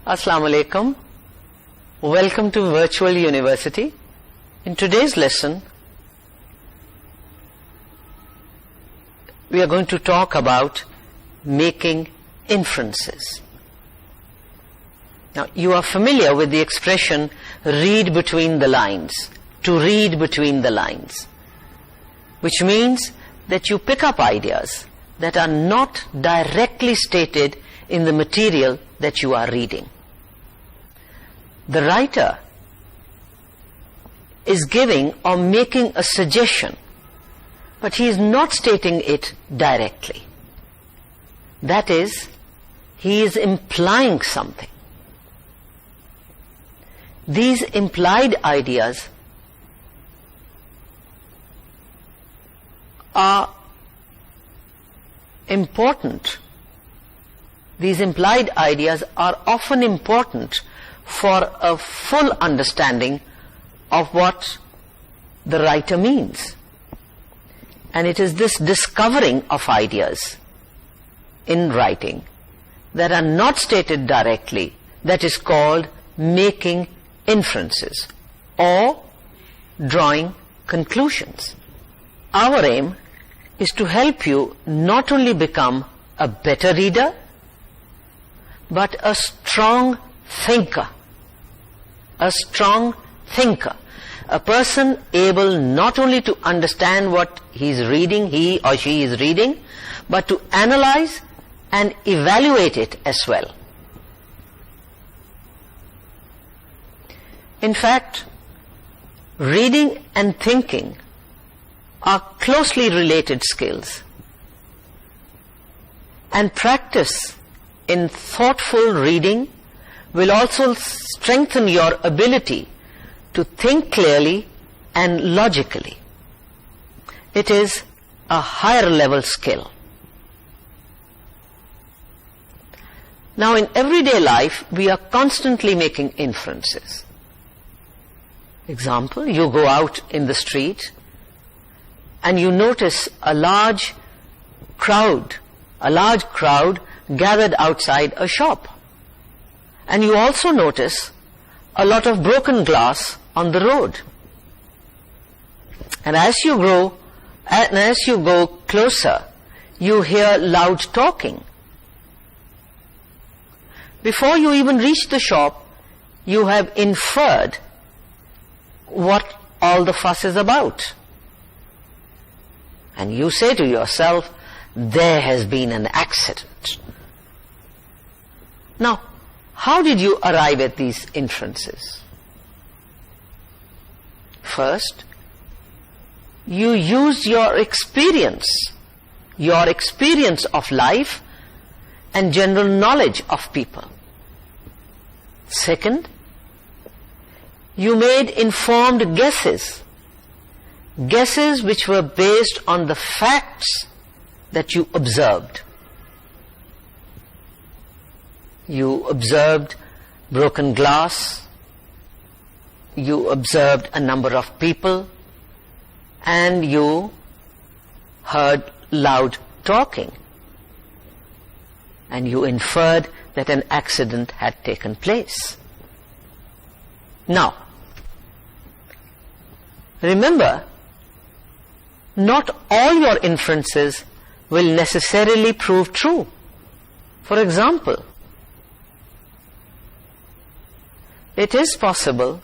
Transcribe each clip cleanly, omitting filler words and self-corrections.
Assalamu alaikum. Welcome to Virtual University. In today's lesson, we are going to talk about making inferences. Now, you are familiar with the expression read between the lines, to read between the lines, which means that you pick up ideas that are not directly stated in the material that you are reading. The writer is giving or making a suggestion, but he is not stating it directly. That is, he is implying something. These implied ideas are important. These implied ideas are often important for a full understanding of what the writer means. And it is this discovering of ideas in writing that are not stated directly that is called making inferences or drawing conclusions. Our aim is to help you not only become a better reader, but a strong thinker. A strong thinker. A person able not only to understand what he or she is reading, but to analyze and evaluate it as well. In fact, reading and thinking are closely related skills, and practice in thoughtful reading will also strengthen your ability to think clearly and logically. It is a higher level skill. Now, in everyday life, we are constantly making inferences. Example, you go out in the street and you notice a large crowd gathered outside a shop. And you also notice a lot of broken glass on the road. And as you go closer, you hear loud talking. Before you even reach the shop, you have inferred what all the fuss is about. And you say to yourself, there has been an accident. Now, how did you arrive at these inferences? First, you used your experience of life and general knowledge of people. Second, you made informed guesses which were based on the facts that you observed. You observed broken glass, you observed a number of people, and you heard loud talking, and you inferred that an accident had taken place. Now, remember, not all your inferences will necessarily prove true. For example, it is possible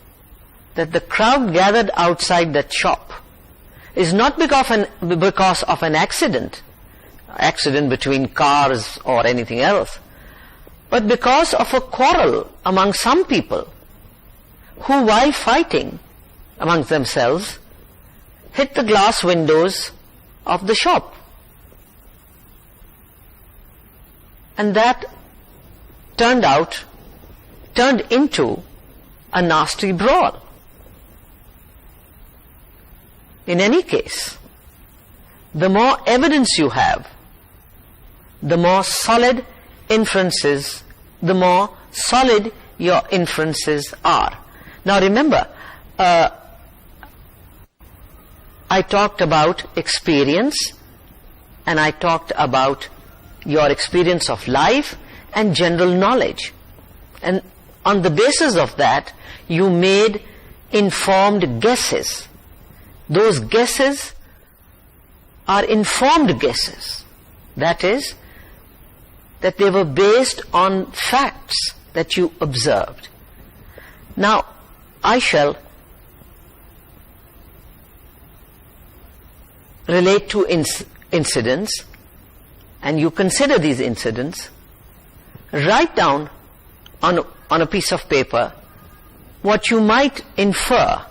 that the crowd gathered outside that shop is not because of an accident between cars or anything else, but because of a quarrel among some people who, while fighting amongst themselves, hit the glass windows of the shop. And that turned into a nasty brawl. In any case, the more evidence you have, the more solid your inferences are. Now remember, I talked about experience, and I talked about your experience of life and general knowledge. And on the basis of that, you made informed guesses. Those guesses are informed guesses. That is, that they were based on facts that you observed. Now, I shall relate two incidents, and you consider these incidents. Write down on a piece of paper what you might infer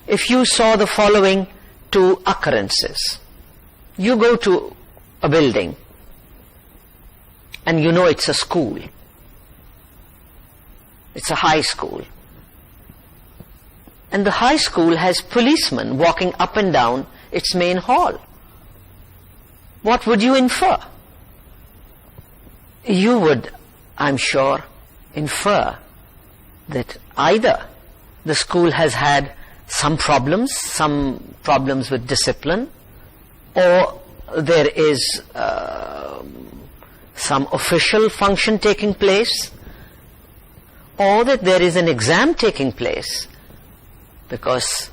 if you saw the following two occurrences. You go to a building and you know it's a school. It's a high school. And the high school has policemen walking up and down its main hall. What would you infer? You would, I'm sure, infer that either the school has had some problems with discipline, or there is some official function taking place, or that there is an exam taking place, because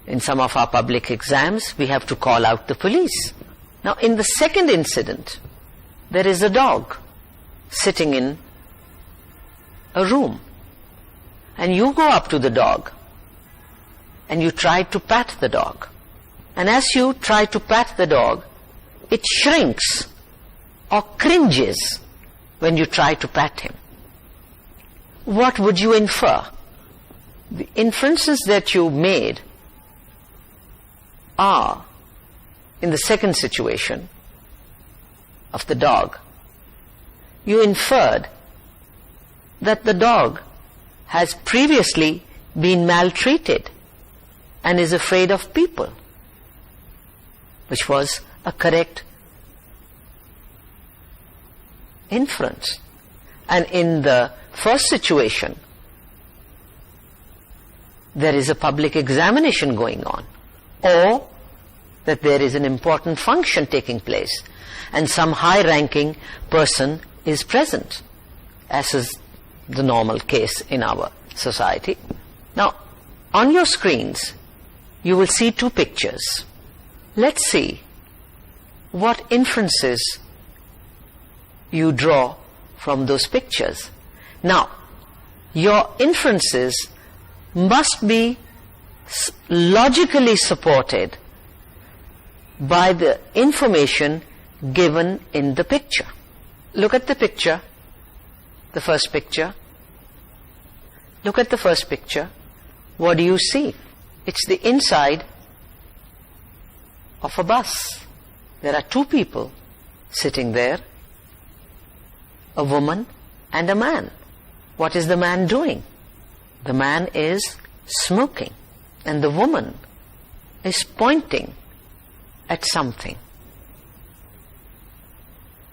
in some of our public exams we have to call out the police. Now, in the second incident, there is a dog sitting in a room, and you go up to the dog and you try to pat the dog, and as you try to pat the dog, it shrinks or cringes when you try to pat him. What would you infer? The inferences that you made are, in the second situation of the dog, you inferred that the dog has previously been maltreated and is afraid of people, which was a correct inference. And in the first situation, there is a public examination going on, or that there is an important function taking place and some high-ranking person is present, as is the normal case in our society. Now, on your screens, you will see two pictures. Let's see what inferences you draw from those pictures. Now, your inferences must be logically supported by the information given in the picture. Look at the picture, the first picture. Look at the first picture. What do you see? It's the inside of a bus. There are two people sitting there, a woman and a man. What is the man doing? The man is smoking, and the woman is pointing at something.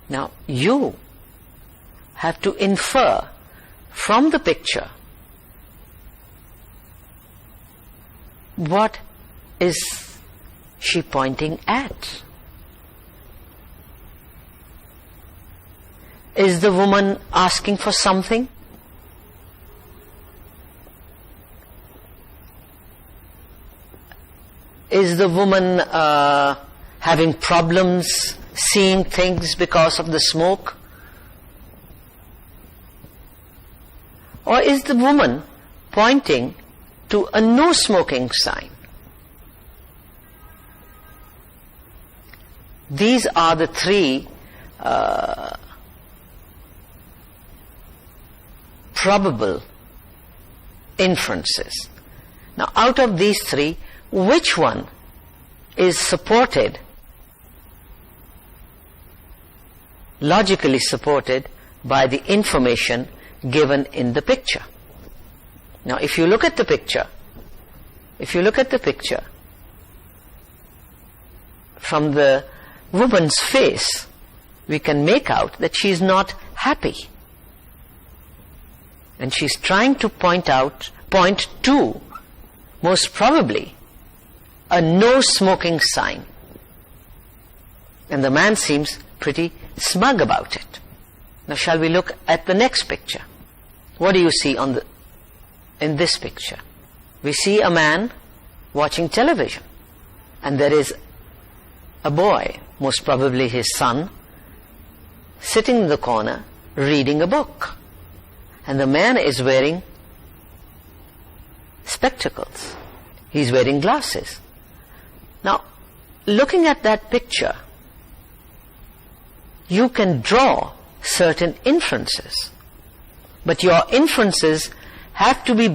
Now, you have to infer from the picture what is she pointing at. Is the woman asking for something? Is the woman having problems seeing things because of the smoke? Or is the woman pointing to a no smoking sign? These are the three probable inferences. Now, out of these three, which one is supported, logically supported, by the information given in the picture? Now, if you look at the picture, from the woman's face, we can make out that she is not happy, and she's trying to point to, most probably, a no smoking sign, and the man seems pretty smug about it. Now, shall we look at the next picture? what do you see in this picture? We see a man watching television, and there is a boy, most probably his son, sitting in the corner reading a book, and the man is wearing spectacles. He's wearing glasses. Now, looking at that picture, you can draw certain inferences, but your inferences have to be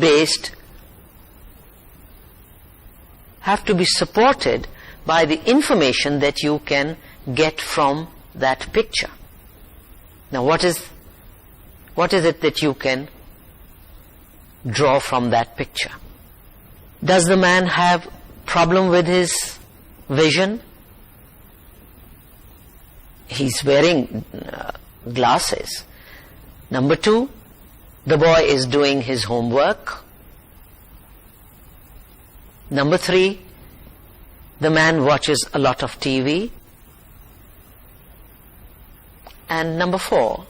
supported by the information that you can get from that picture. Now, what is it that you can draw from that picture? Does the man have problem with his vision? He's wearing glasses. Number 2, the boy is doing his homework. Number 3, the man watches a lot of TV. And number 4,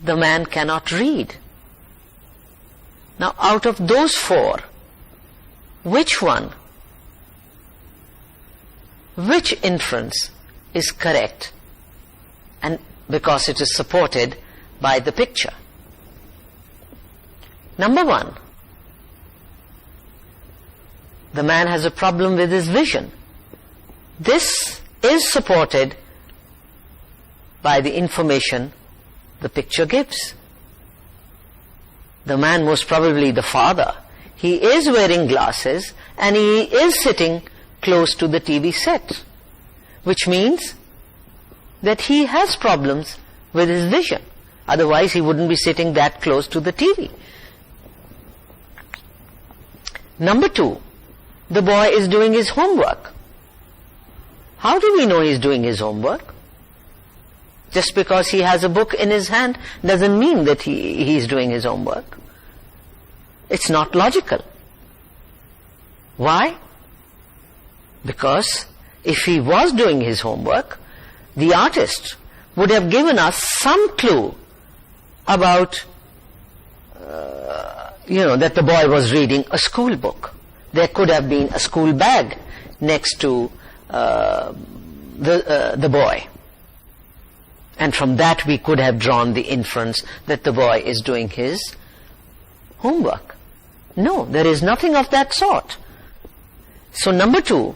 the man cannot read. Now, out of those 4, which inference is correct? And because it is supported by the picture. Number 1, the man has a problem with his vision. This is supported by the information the picture gives. The man, most probably the father, he is wearing glasses and he is sitting close to the TV set, which means that he has problems with his vision. Otherwise, he wouldn't be sitting that close to the TV. Number 2, the boy is doing his homework. How do we know he's doing his homework? Just because he has a book in his hand doesn't mean that he's doing his homework. It's not logical. Why? Because if he was doing his homework, the artist would have given us some clue about, that the boy was reading a school book. There could have been a school bag next to the boy. And from that we could have drawn the inference that the boy is doing his homework. No, there is nothing of that sort. So number 2,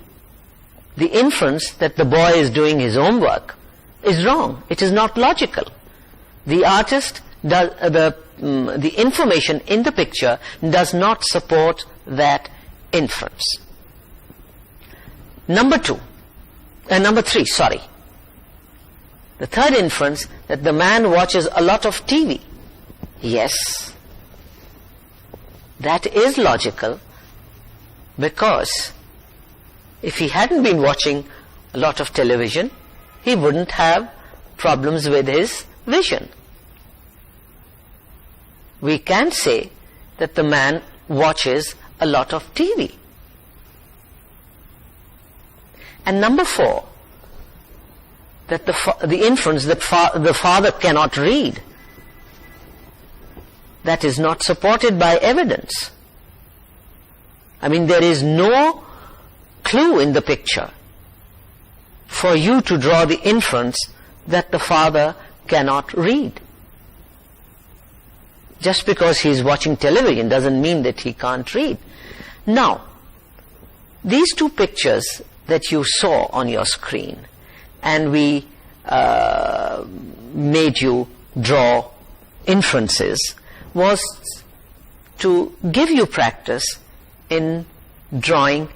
the inference that the boy is doing his homework is wrong. It is not logical. The artist does the information in the picture does not support that inference. Number 3, the third inference, that the man watches a lot of TV. Yes, that is logical, because if he hadn't been watching a lot of television, he wouldn't have problems with his vision. We can say that the man watches a lot of TV. And number 4, that the inference that the father cannot read, that is not supported by evidence. I mean, there is no clue in the picture for you to draw the inference that the father cannot read. Just because he is watching television doesn't mean that he can't read. Now, these 2 pictures that you saw on your screen, and we made you draw inferences, was to give you practice in drawing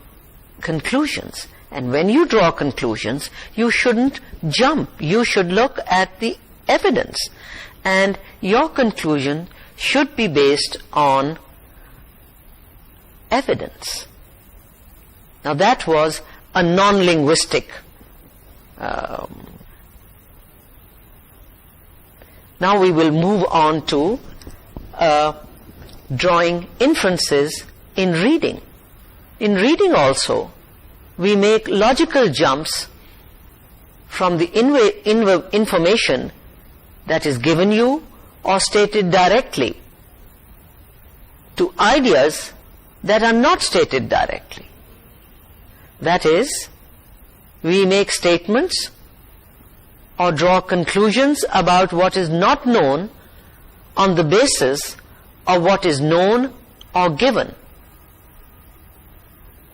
conclusions. And when you draw conclusions, you shouldn't jump. You should look at the evidence. And your conclusion should be based on evidence. Now, that was a non-linguistic. Now we will move on to drawing inferences in reading. In reading also, we make logical jumps from the information that is given you or stated directly to ideas that are not stated directly. That is, we make statements or draw conclusions about what is not known on the basis of what is known or given.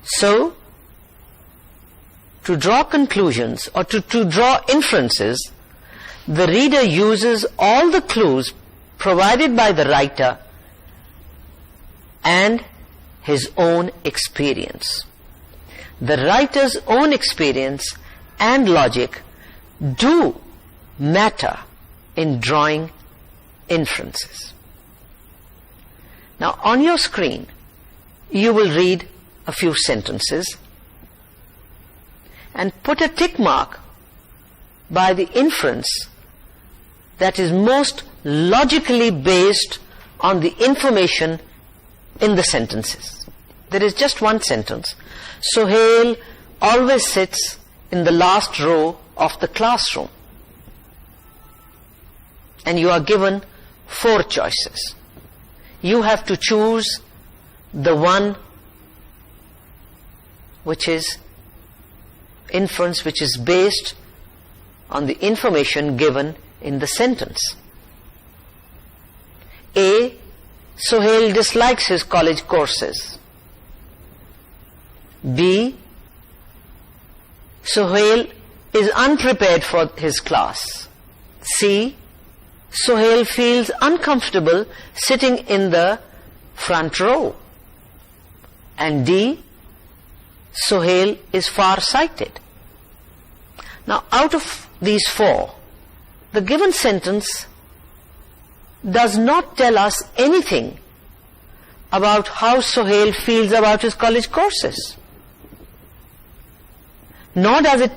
So, to draw conclusions or to draw inferences, the reader uses all the clues provided by the writer and his own experience. The writer's own experience and logic do matter in drawing inferences. Now, on your screen, you will read a few sentences and put a tick mark by the inference that is most logically based on the information in the sentences. There is just one sentence. Sohail always sits in the last row of the classroom. And you are given 4 choices. You have to choose the one which is inference which is based on the information given in the sentence. A. Sohail dislikes his college courses. B. Sohail is unprepared for his class. C. Sohail feels uncomfortable sitting in the front row. And D. Sohail is far-sighted. Now, out of these 4, the given sentence does not tell us anything about how Sohail feels about his college courses. Nor does it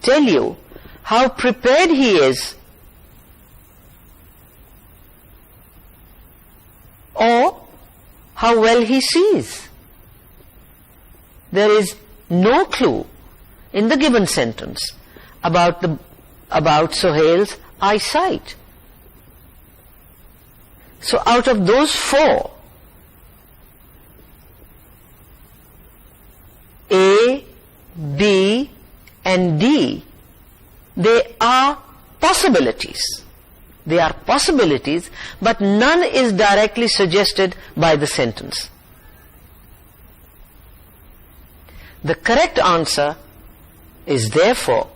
tell you how prepared he is or how well he sees. There is no clue in the given sentence about Sohail's eyesight. So out of those 4, A, B, and D, they are possibilities. They are possibilities, but none is directly suggested by the sentence. The correct answer is therefore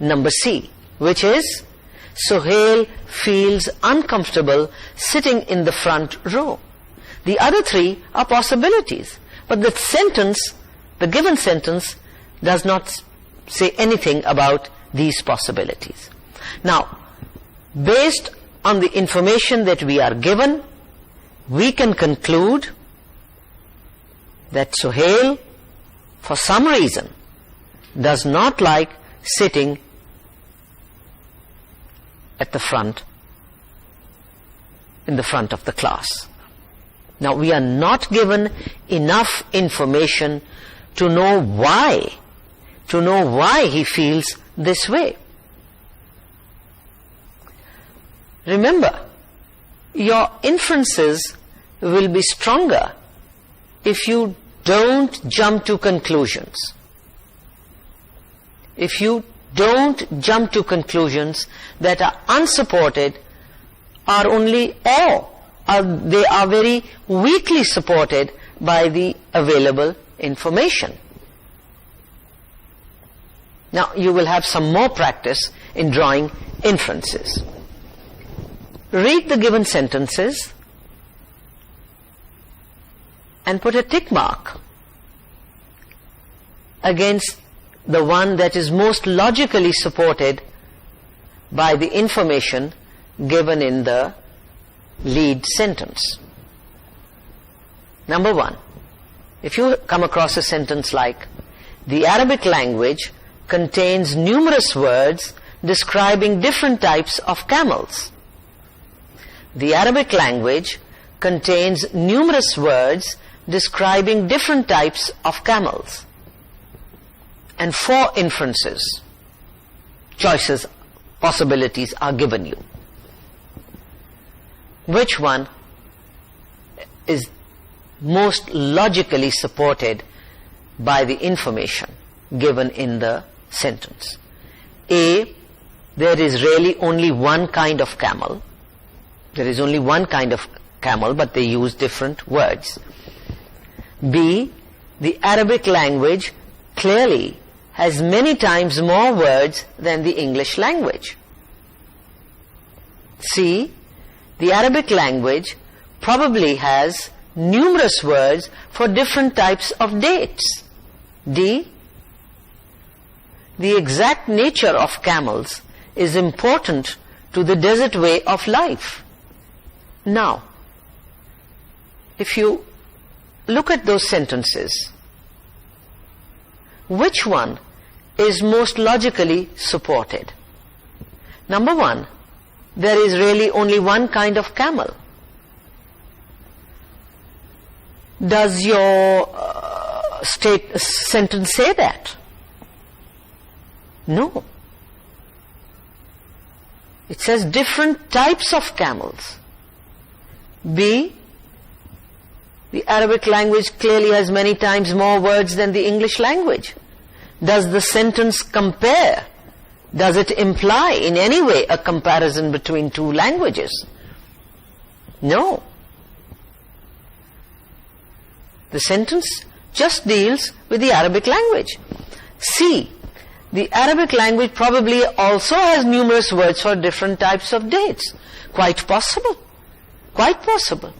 number C, which is Sohail feels uncomfortable sitting in the front row. The other 3 are possibilities, but the sentence, the given sentence, does not say anything about these possibilities. Now, based on the information that we are given, we can conclude that Sohail, for some reason, does not like sitting at the front, in the front of the class. Now, we are not given enough information to know why he feels this way. Remember, your inferences will be stronger if you don't jump to conclusions. If you don't jump to conclusions that are unsupported, they are very weakly supported by the available information. Now, you will have some more practice in drawing inferences. Read the given sentences and put a tick mark against the one that is most logically supported by the information given in the lead sentence. Number 1, if you come across a sentence like, the Arabic language contains numerous words describing different types of camels. The Arabic language contains numerous words describing different types of camels. And 4 inferences, choices, possibilities are given you. which one is most logically supported by the information given in the sentence. A, there is really only one kind of camel. There is only one kind of camel, but they use different words. B, the Arabic language clearly has many times more words than the English language. C, the Arabic language probably has numerous words for different types of dates. D, the exact nature of camels is important to the desert way of life. Now, if you look at those sentences, which one is most logically supported? Number one, there is really only one kind of camel. Does your sentence say that? No. It says different types of camels. B, the Arabic language clearly has many times more words than the English language. Does the sentence compare? Does it imply in any way a comparison between two languages? No. The sentence just deals with the Arabic language. C, the Arabic language probably also has numerous words for different types of dates. Quite possible. Quite possible.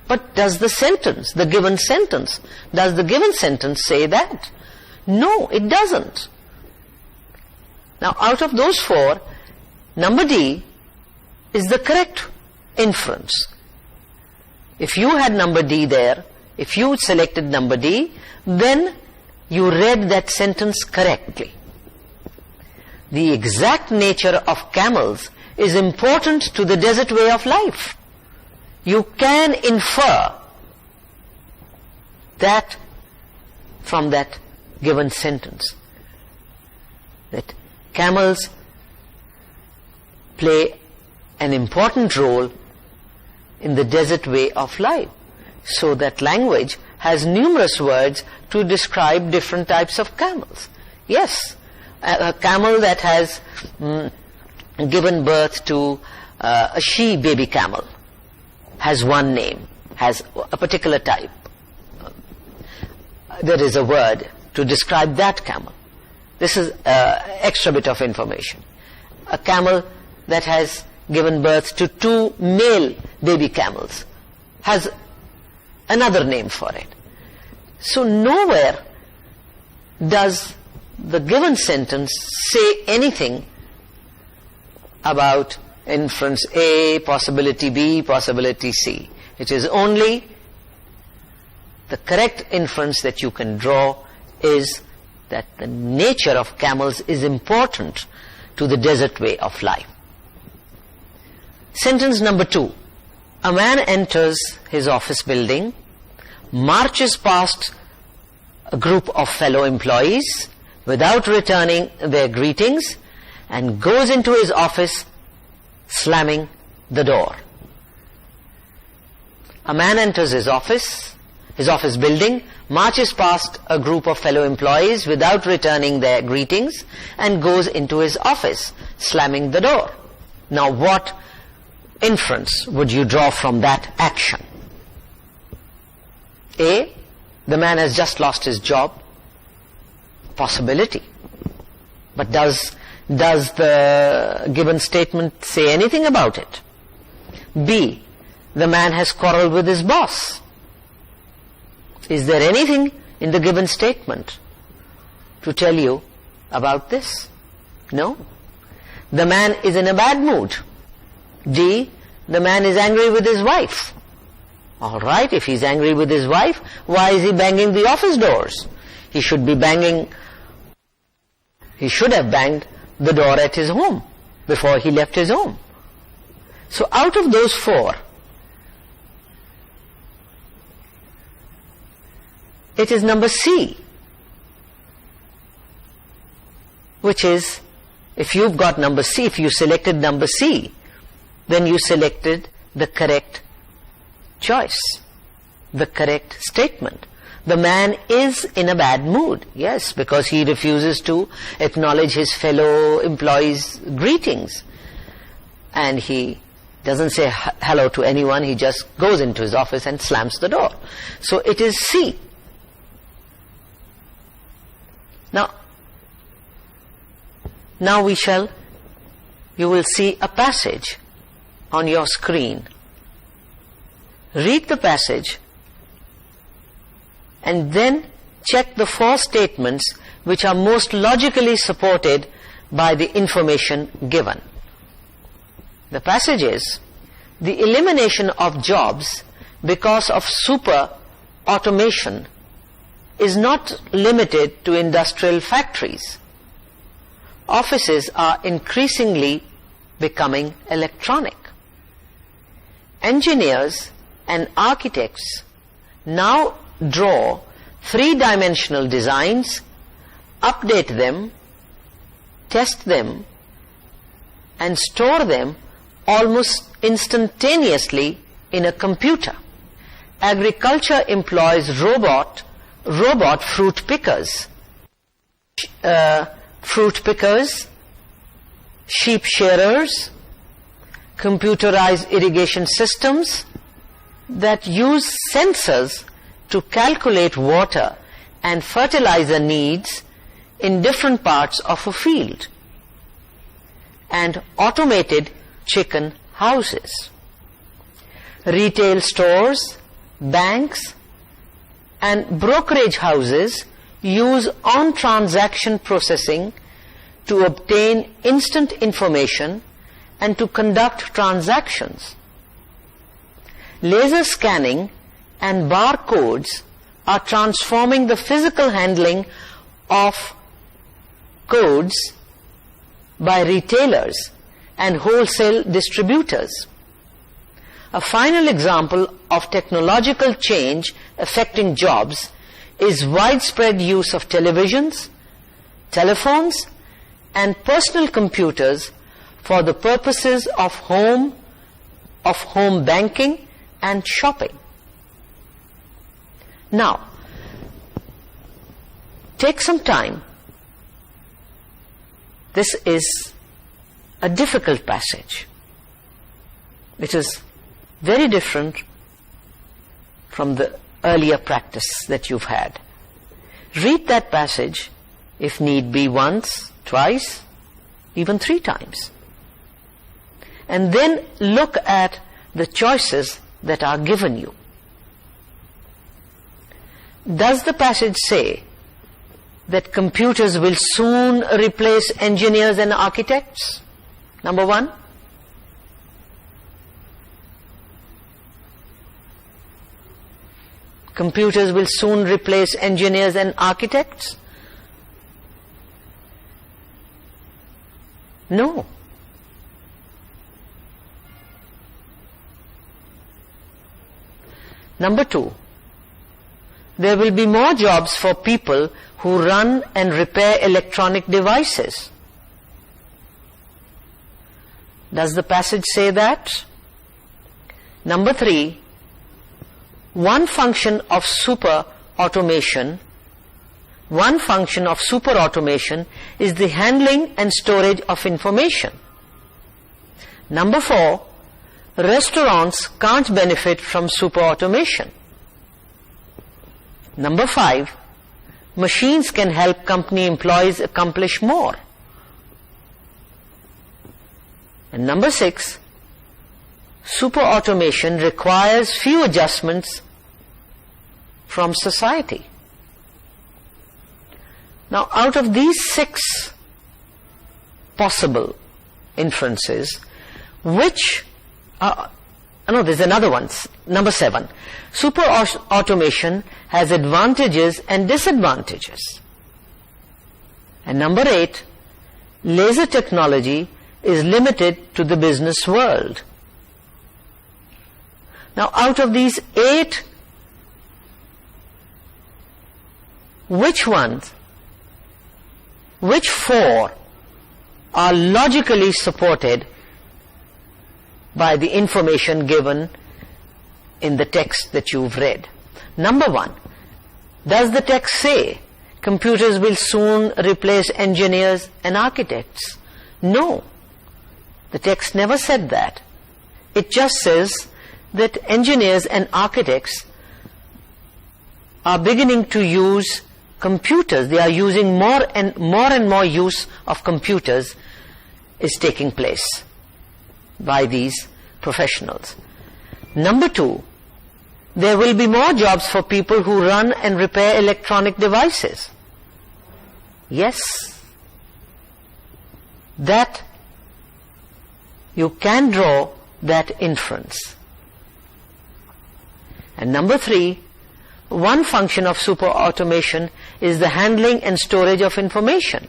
But does the sentence, the given sentence, does the given sentence say that? No, it doesn't. Now, out of those four, number D is the correct inference. If you had number D there, if you selected number D, then you read that sentence correctly. The exact nature of camels is important to the desert way of life. You can infer that from that given sentence, that camels play an important role in the desert way of life. So that language has numerous words to describe different types of camels. Yes, a camel that has given birth to a she baby camel has one name, has a particular type. There is a word to describe that camel. This is extra bit of information. A camel that has given birth to two male baby camels has another name for it. So nowhere does the given sentence say anything about inference A, possibility B, possibility C. It is only the correct inference that you can draw is that the nature of camels is important to the desert way of life. Sentence number 2. A man enters his office building, marches past a group of fellow employees without returning their greetings, and goes into his office, slamming the door. A man enters his office building, marches past a group of fellow employees without returning their greetings, and goes into his office, slamming the door. Now, what inference would you draw from that action? A, the man has just lost his job. Possibility. But does the given statement say anything about it? B, the man has quarreled with his boss. Is there anything in the given statement to tell you about this? No. The man is in a bad mood. D, the man is angry with his wife. All right, if he's angry with his wife, why is he banging the office doors? He should have banged the door at his home before he left his home. So out of those four, it is number C, which is, if you've got number C, if you selected number C, when you selected the correct choice, the correct statement. The man is in a bad mood, yes, because he refuses to acknowledge his fellow employees' greetings. And he doesn't say hello to anyone, he just goes into his office and slams the door. So it is C. Now you will see a passage on your screen. Read the passage and then check the 4 statements which are most logically supported by the information given. The passage is, the elimination of jobs because of super automation is not limited to industrial factories. Offices are increasingly becoming electronic. Engineers and architects now draw 3-dimensional designs, update them, test them, and store them almost instantaneously in a computer. Agriculture employs robot fruit pickers, sheep shearers, computerized irrigation systems that use sensors to calculate water and fertilizer needs in different parts of a field, and automated chicken houses. Retail stores, banks, and brokerage houses use on-transaction processing to obtain instant information and to conduct transactions. Laser scanning and barcodes are transforming the physical handling of codes by retailers and wholesale distributors. A final example of technological change affecting jobs is widespread use of televisions, telephones, and personal computers for the purposes of home banking and shopping. Now, take some time. This is a difficult passage. It is very different from the earlier practice that you've had. Read that passage, if need be, once, twice, even 3 times. And then look at the choices that are given you. Does the passage say that computers will soon replace engineers and architects? Number 1. Computers will soon replace engineers and architects? No. Number 2. There will be more jobs for people who run and repair electronic devices. Does the passage say that? Number 3. One function of super automation is the handling and storage of information. Number 4. Restaurants can't benefit from super automation. Number 5. Machines can help company employees accomplish more. And number 6. Super automation requires few adjustments from society. Now, out of these 6 possible inferences, which there's another one, number 7. Super automation has advantages and disadvantages. And number 8, laser technology is limited to the business world. Now, out of these 8, which 4 are logically supported by the information given in the text that you've read. Number one, does the text say computers will soon replace engineers and architects? No. The text never said that. It just says that engineers and architects are beginning to use computers. They are using more and more use of computers is taking place by these professionals. Number two, there will be more jobs for people who run and repair electronic devices. Yes, that you can draw that inference. And number three, one function of super automation is the handling and storage of information.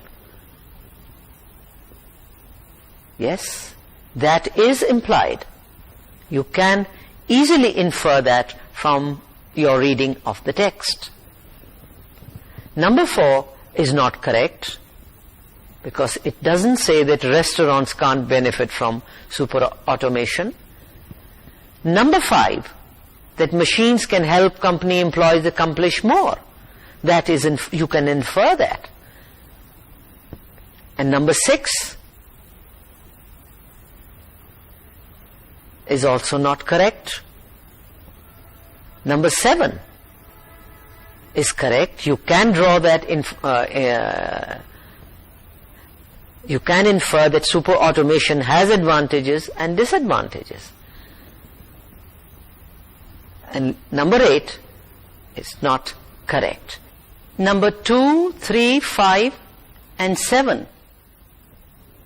Yes, that is implied. You can easily infer that from your reading of the text. Number four is not correct, because it doesn't say that restaurants can't benefit from super automation. Number five, that machines can help company employees accomplish more. That is, you can infer that. And number six is also not correct. Number seven is correct. You can draw that you can infer that super automation has advantages and disadvantages. And number 8 is not correct. Number 2, 3, 5 and 7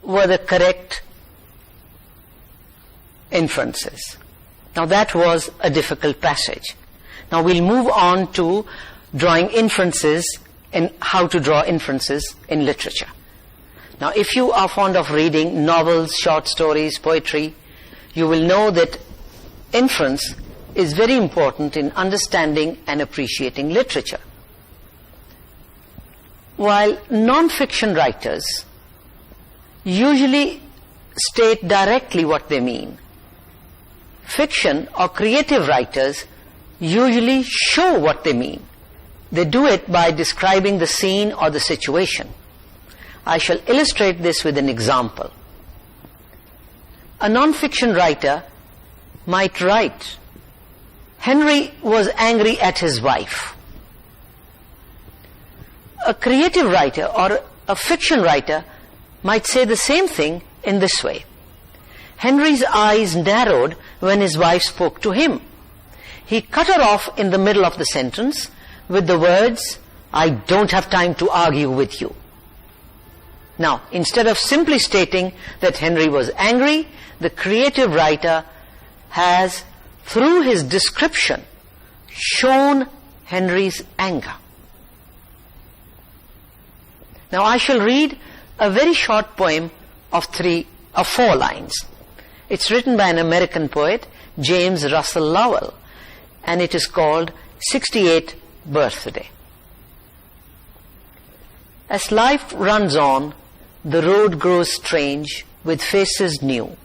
were the correct inferences. Now that was a difficult passage. Now we'll move on to drawing inferences and how to draw inferences in literature. Now if you are fond of reading novels, short stories, poetry, you will know that inference is very important in understanding and appreciating literature. While non-fiction writers usually state directly what they mean, fiction or creative writers usually show what they mean. They do it by describing the scene or the situation. I shall illustrate this with an example. A non-fiction writer might write, Henry was angry at his wife. A creative writer or a fiction writer might say the same thing in this way. Henry's eyes narrowed when his wife spoke to him. He cut her off in the middle of the sentence with the words, I don't have time to argue with you. Now, instead of simply stating that Henry was angry, the creative writer has, through his description, shown Henry's anger. Now, I shall read a very short poem of 4 lines. It's written by an American poet, James Russell Lowell, and it is called 68th Birthday. As life runs on, the road grows strange with faces new,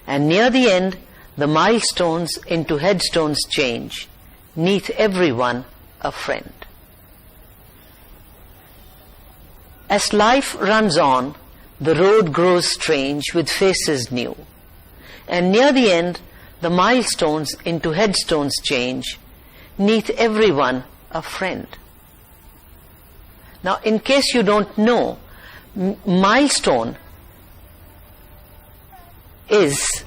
and near the end, the milestones into headstones change, 'neath everyone a friend. As life runs on, the road grows strange with faces new, and near the end, the milestones into headstones change, 'neath everyone a friend. Now, in case you don't know, milestone is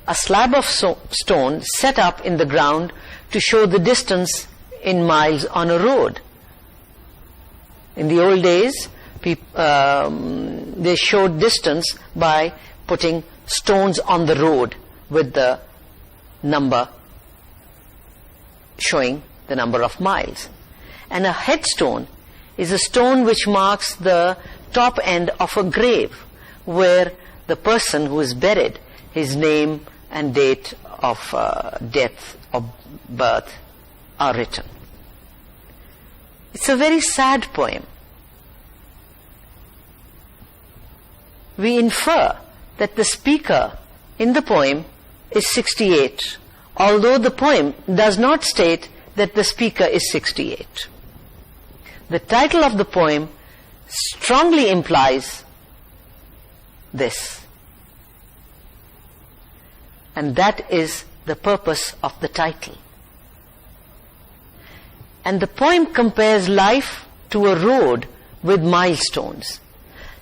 a slab of stone set up in the ground to show the distance in miles on a road. In the old days, they showed distance by putting stones on the road with the number showing the number of miles. And a headstone is a stone which marks the top end of a grave where the person who is buried, his name and date of death or birth are written. It's a very sad poem. We infer that the speaker in the poem is 68, although the poem does not state that the speaker is 68. The title of the poem strongly implies this, and that is the purpose of the title. And the poem compares life to a road with milestones.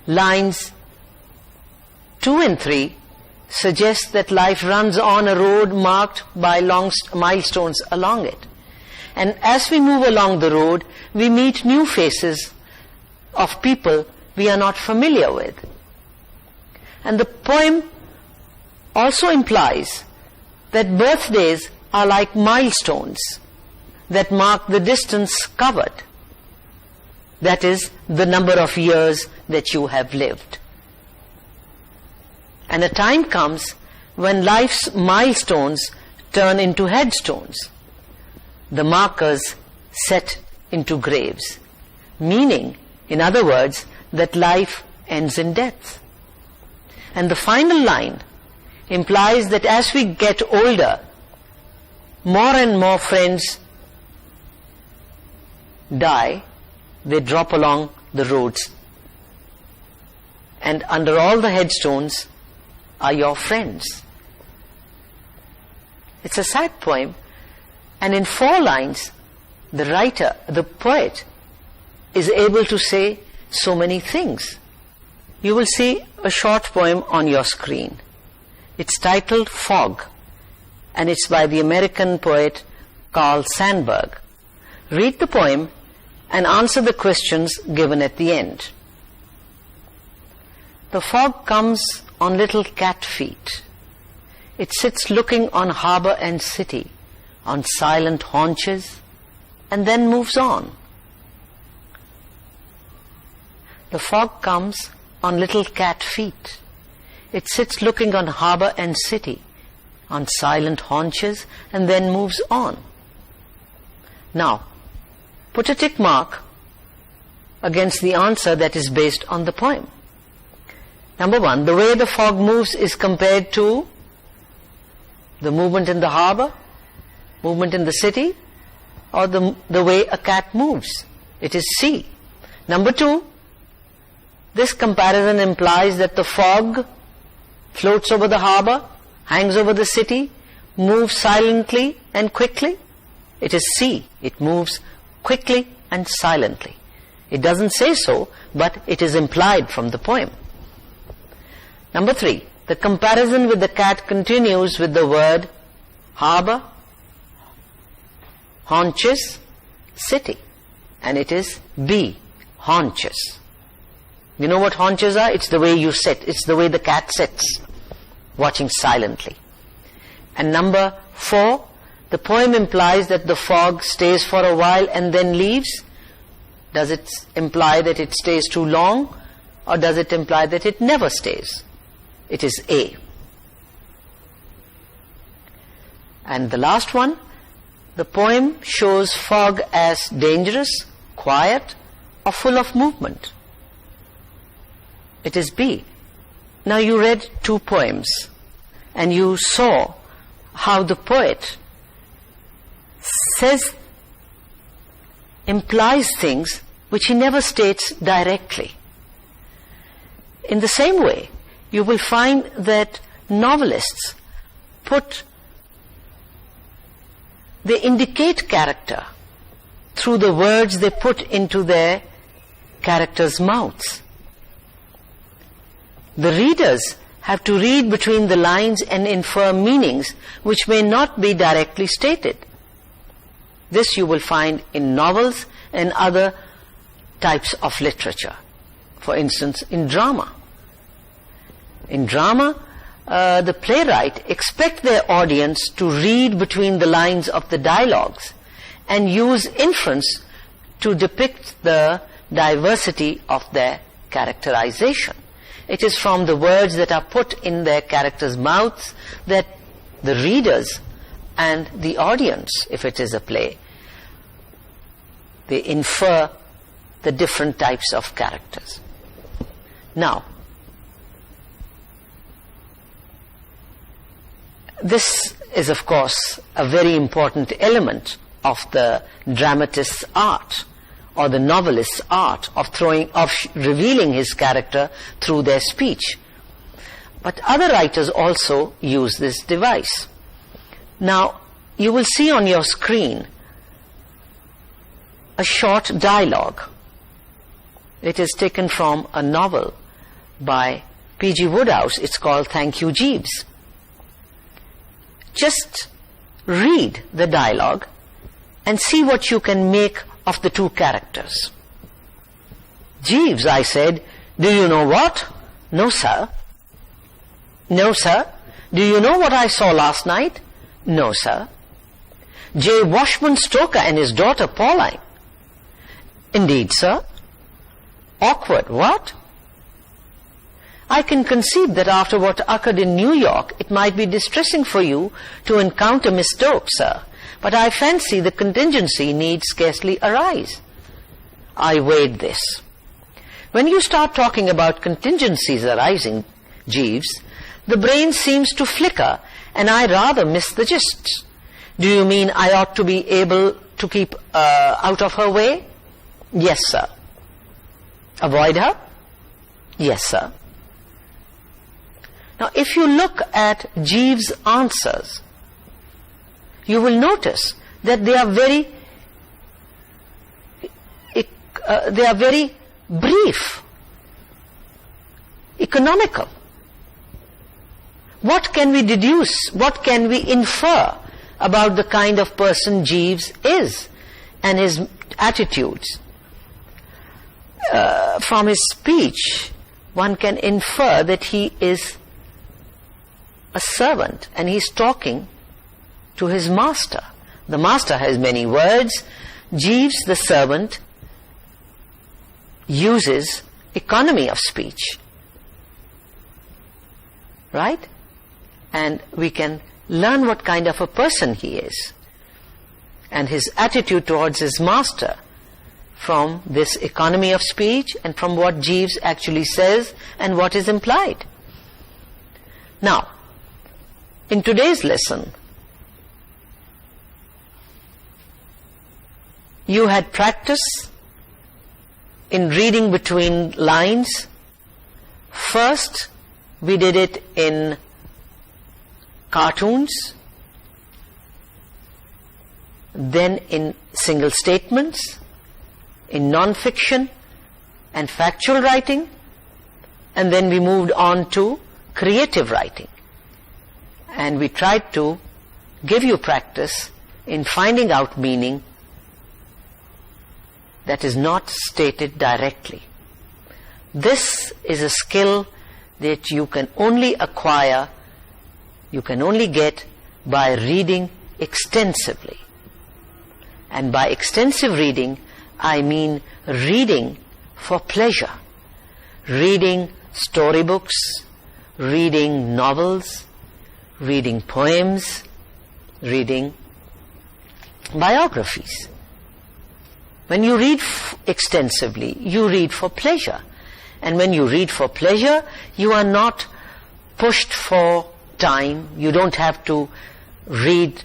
Lines 2 and 3 suggest that life runs on a road marked by long milestones along it. And as we move along the road, we meet new faces of people we are not familiar with. And the poem also implies that birthdays are like milestones that mark the distance covered. That is, the number of years that you have lived. And a time comes when life's milestones turn into headstones, the markers set into graves, meaning, in other words, that life ends in death. And the final line implies that as we get older, more and more friends die, they drop along the roads. And under all the headstones are your friends. It's a sad poem, and in 4 lines, the writer, the poet, is able to say so many things. You will see a short poem on your screen. It's titled Fog, and it's by the American poet Carl Sandburg. Read the poem and answer the questions given at the end. The fog comes on little cat feet. It sits looking on harbor and city, on silent haunches, and then moves on. The fog comes on little cat feet. It sits looking on harbor and city, on silent haunches, and then moves on. Now, put a tick mark against the answer that is based on the poem. Number 1, the way the fog moves is compared to the movement in the harbor, movement in the city, or the way a cat moves. It is C. Number 2, this comparison implies that the fog floats over the harbor, hangs over the city, moves silently and quickly. It is C. It moves quickly and silently. It doesn't say so, but it is implied from the poem. Number 3, the comparison with the cat continues with the word harbor, haunches, city, and it is B, haunches. You know what haunches are? It's the way you sit. It's the way the cat sits, watching silently. And number 4, the poem implies that the fog stays for a while and then leaves. Does it imply that it stays too long, or does it imply that it never stays? It is A. And the last one, the poem shows fog as dangerous, quiet, or full of movement. It is B. Now you read 2 poems, and you saw how the poet implies things which he never states directly. In the same way, you will find that novelists they indicate character through the words they put into their characters' mouths. The readers have to read between the lines and infer meanings which may not be directly stated. This you will find in novels and other types of literature. For instance, in drama. In drama, the playwright expects their audience to read between the lines of the dialogues and use inference to depict the diversity of their characterization. It is from the words that are put in their characters' mouths that the readers and the audience, if it is a play, they infer the different types of characters. Now, This is, of course, a very important element of the dramatist's art or the novelist's art of revealing his character through their speech. But other writers also use this device. Now, you will see on your screen a short dialogue. It is taken from a novel by P.G. Wodehouse. It's called Thank You, Jeeves. Just read the dialogue and see what you can make of the two characters. Jeeves, I said, do you know what? No, sir. No, sir. Do you know what I saw last night? No, sir. J. Washburn Stoker and his daughter Pauline. Indeed, sir. Awkward, what? I can conceive that after what occurred in New York, it might be distressing for you to encounter Miss Dope, sir. But I fancy the contingency need scarcely arise. I weighed this. When you start talking about contingencies arising, Jeeves, the brain seems to flicker, and I rather miss the gist. Do you mean I ought to be able to keep out of her way? Yes, sir. Avoid her? Yes, sir. Now, if you look at Jeeves' answers, you will notice that they are very brief, economical. What can we deduce? What can we infer about the kind of person Jeeves is and his attitudes? From his speech, one can infer that he is a servant and he's talking to his master. The master has many words. Jeeves, the servant, uses economy of speech. Right? And we can learn what kind of a person he is and his attitude towards his master from this economy of speech and from what Jeeves actually says and what is implied. Now, in today's lesson, you had practice in reading between lines. First, we did it in cartoons, then in single statements, in non-fiction and factual writing, and then we moved on to creative writing. And we tried to give you practice in finding out meaning that is not stated directly. This is a skill that you can only acquire, you can only get by reading extensively. And by extensive reading, I mean reading for pleasure, reading storybooks, reading novels, reading poems, reading biographies. When you read extensively, you read for pleasure. And when you read for pleasure, you are not pushed for time. You don't have to read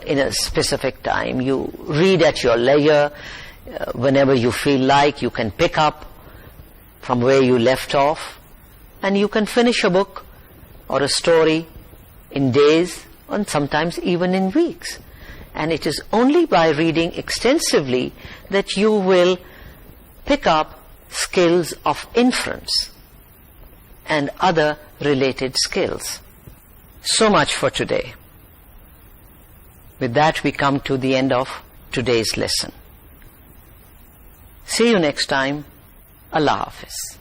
in a specific time. You read at your leisure. Whenever you feel like, you can pick up from where you left off, and you can finish a book or a story in days and sometimes even in weeks. And it is only by reading extensively that you will pick up skills of inference and other related skills. So much for today. With that, we come to the end of today's lesson. See you next time. Allah Hafiz.